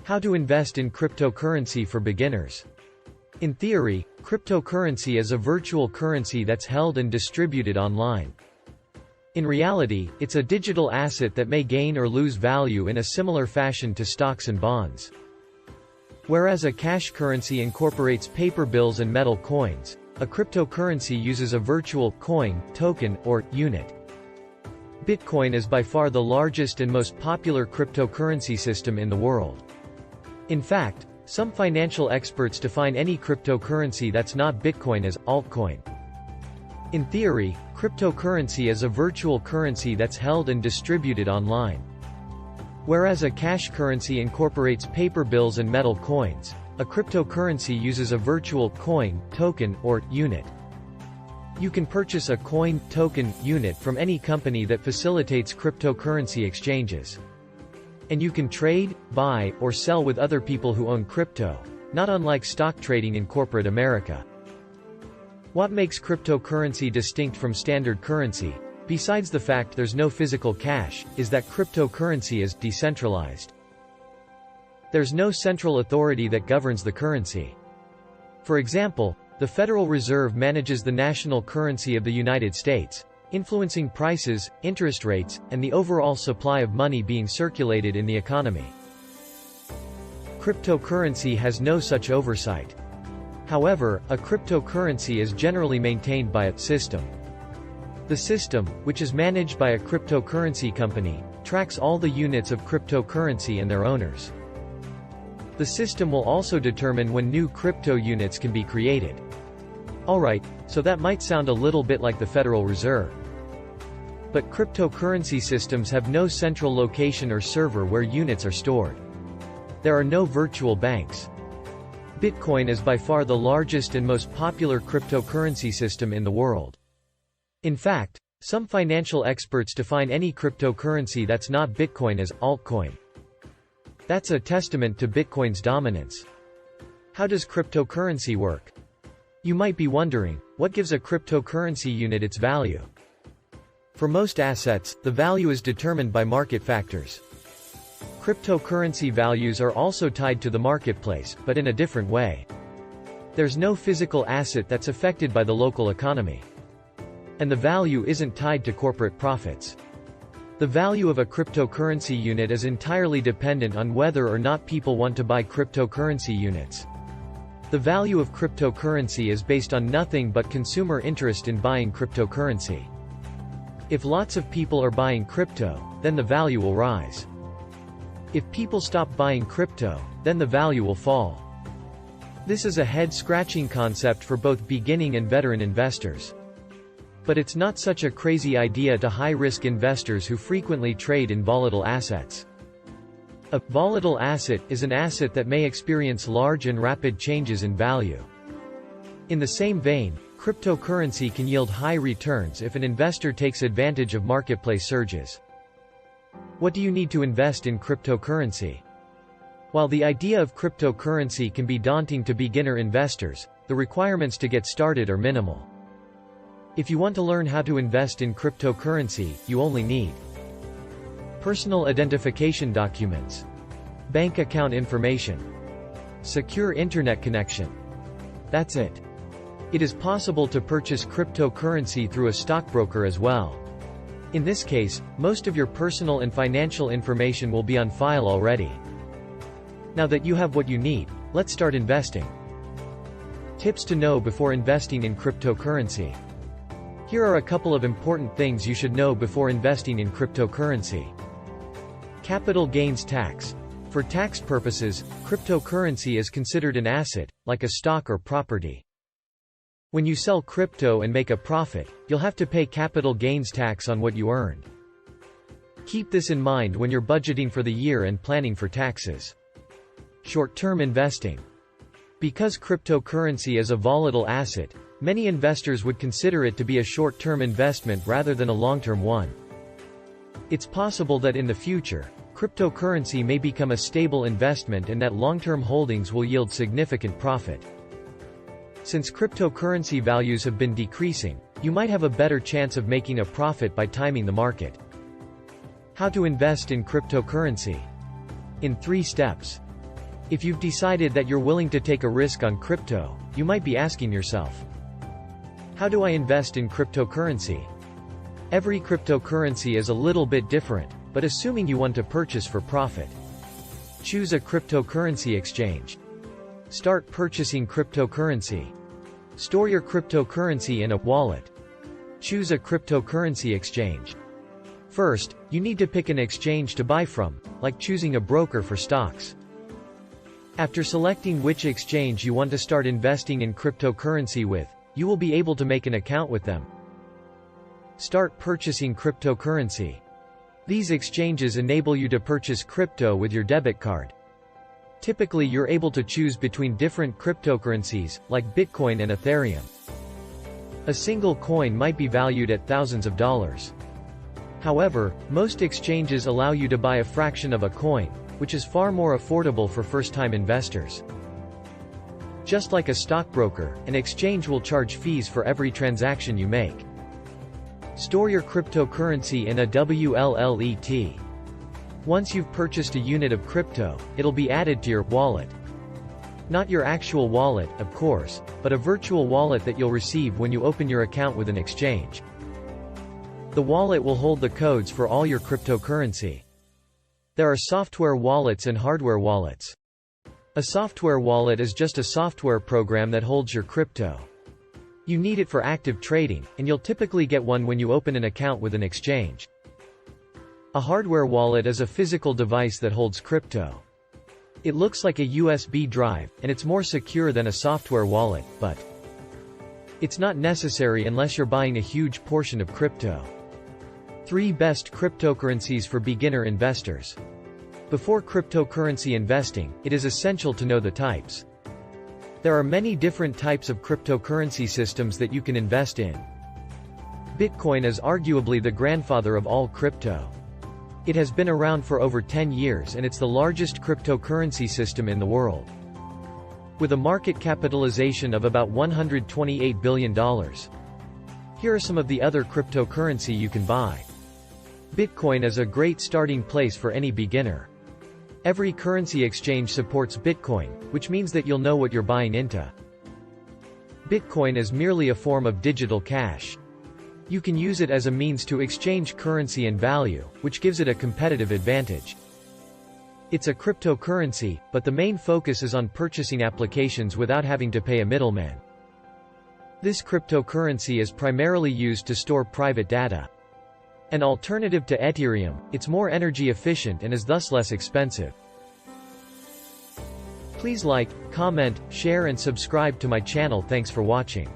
How to invest in cryptocurrency for beginners. In theory, cryptocurrency is a virtual currency that's held and distributed online. In reality, it's a digital asset that may gain or lose value in a similar fashion to stocks and bonds. Whereas a cash currency incorporates paper bills and metal coins, a cryptocurrency uses a virtual coin, token, or unit. Bitcoin is by far the largest and most popular cryptocurrency system in the world. In fact, some financial experts define any cryptocurrency that's not Bitcoin as altcoin. In theory, cryptocurrency is a virtual currency that's held and distributed online. Whereas a cash currency incorporates paper bills and metal coins, a cryptocurrency uses a virtual coin, token, or unit. You can purchase a coin, token, unit from any company that facilitates cryptocurrency exchanges. And you can trade, buy, or sell with other people who own crypto, not unlike stock trading in corporate America. What makes cryptocurrency distinct from standard currency, besides the fact there's no physical cash, is that cryptocurrency is decentralized. There's no central authority that governs the currency. For example, the Federal Reserve manages the national currency of the United States, influencing prices, interest rates, and the overall supply of money being circulated in the economy. Cryptocurrency has no such oversight. However, a cryptocurrency is generally maintained by a system. The system, which is managed by a cryptocurrency company, tracks all the units of cryptocurrency and their owners. The system will also determine when new crypto units can be created. Alright, so that might sound a little bit like the Federal Reserve. But cryptocurrency systems have no central location or server where units are stored. There are no virtual banks. Bitcoin is by far the largest and most popular cryptocurrency system in the world. In fact, some financial experts define any cryptocurrency that's not Bitcoin as altcoin. That's a testament to Bitcoin's dominance. How does cryptocurrency work? You might be wondering, what gives a cryptocurrency unit its value? For most assets, the value is determined by market factors. Cryptocurrency values are also tied to the marketplace, but in a different way. There's no physical asset that's affected by the local economy. And the value isn't tied to corporate profits. The value of a cryptocurrency unit is entirely dependent on whether or not people want to buy cryptocurrency units. The value of cryptocurrency is based on nothing but consumer interest in buying cryptocurrency. If lots of people are buying crypto, then the value will rise. If people stop buying crypto, then the value will fall. This is a head-scratching concept for both beginning and veteran investors. But it's not such a crazy idea to high-risk investors who frequently trade in volatile assets. A volatile asset is an asset that may experience large and rapid changes in value. In the same vein, cryptocurrency can yield high returns if an investor takes advantage of marketplace surges. What do you need to invest in cryptocurrency? While the idea of cryptocurrency can be daunting to beginner investors, the requirements to get started are minimal. If you want to learn how to invest in cryptocurrency, you only need personal identification documents, bank account information, secure internet connection. That's it. It is possible to purchase cryptocurrency through a stockbroker as well. In this case, most of your personal and financial information will be on file already. Now that you have what you need, let's start investing. Tips to know before investing in cryptocurrency. Here are a couple of important things you should know before investing in cryptocurrency. Capital gains tax. For tax purposes, cryptocurrency is considered an asset, like a stock or property. When you sell crypto and make a profit, you'll have to pay capital gains tax on what you earned. Keep this in mind when you're budgeting for the year and planning for taxes. Short-term investing. Because cryptocurrency is a volatile asset, many investors would consider it to be a short-term investment rather than a long-term one. It's possible that in the future, cryptocurrency may become a stable investment and that long-term holdings will yield significant profit. Since cryptocurrency values have been decreasing, you might have a better chance of making a profit by timing the market. How to invest in cryptocurrency? In 3 steps. If you've decided that you're willing to take a risk on crypto, you might be asking yourself, how do I invest in cryptocurrency? Every cryptocurrency is a little bit different, but assuming you want to purchase for profit, choose a cryptocurrency exchange. Start purchasing cryptocurrency. Store your cryptocurrency in a wallet. Choose a cryptocurrency exchange. First, you need to pick an exchange to buy from, like choosing a broker for stocks. After selecting which exchange you want to start investing in cryptocurrency with, you will be able to make an account with them. Start purchasing cryptocurrency. These exchanges enable you to purchase crypto with your debit card. Typically you're able to choose between different cryptocurrencies, like Bitcoin and Ethereum. A single coin might be valued at thousands of dollars. However, most exchanges allow you to buy a fraction of a coin, which is far more affordable for first-time investors. Just like a stockbroker, an exchange will charge fees for every transaction you make. Store your cryptocurrency in a WLLET. Once you've purchased a unit of crypto, it'll be added to your wallet. Not your actual wallet, of course, but a virtual wallet that you'll receive when you open your account with an exchange. The wallet will hold the codes for all your cryptocurrency. There are software wallets and hardware wallets. A software wallet is just a software program that holds your crypto. You need it for active trading, and you'll typically get one when you open an account with an exchange. A hardware wallet is a physical device that holds crypto. It looks like a USB drive, and it's more secure than a software wallet, but it's not necessary unless you're buying a huge portion of crypto. 3 best cryptocurrencies for beginner investors. Before cryptocurrency investing, it is essential to know the types. There are many different types of cryptocurrency systems that you can invest in. Bitcoin is arguably the grandfather of all crypto. It has been around for over 10 years and it's the largest cryptocurrency system in the world. With a market capitalization of about $128 billion. Here are some of the other cryptocurrency you can buy. Bitcoin is a great starting place for any beginner. Every currency exchange supports Bitcoin, which means that you'll know what you're buying into. Bitcoin is merely a form of digital cash. You can use it as a means to exchange currency and value, which gives it a competitive advantage. It's a cryptocurrency, but the main focus is on purchasing applications without having to pay a middleman. This cryptocurrency is primarily used to store private data. An alternative to Ethereum, it's more energy efficient and is thus less expensive. Please like, comment, share and subscribe to my channel. Thanks for watching.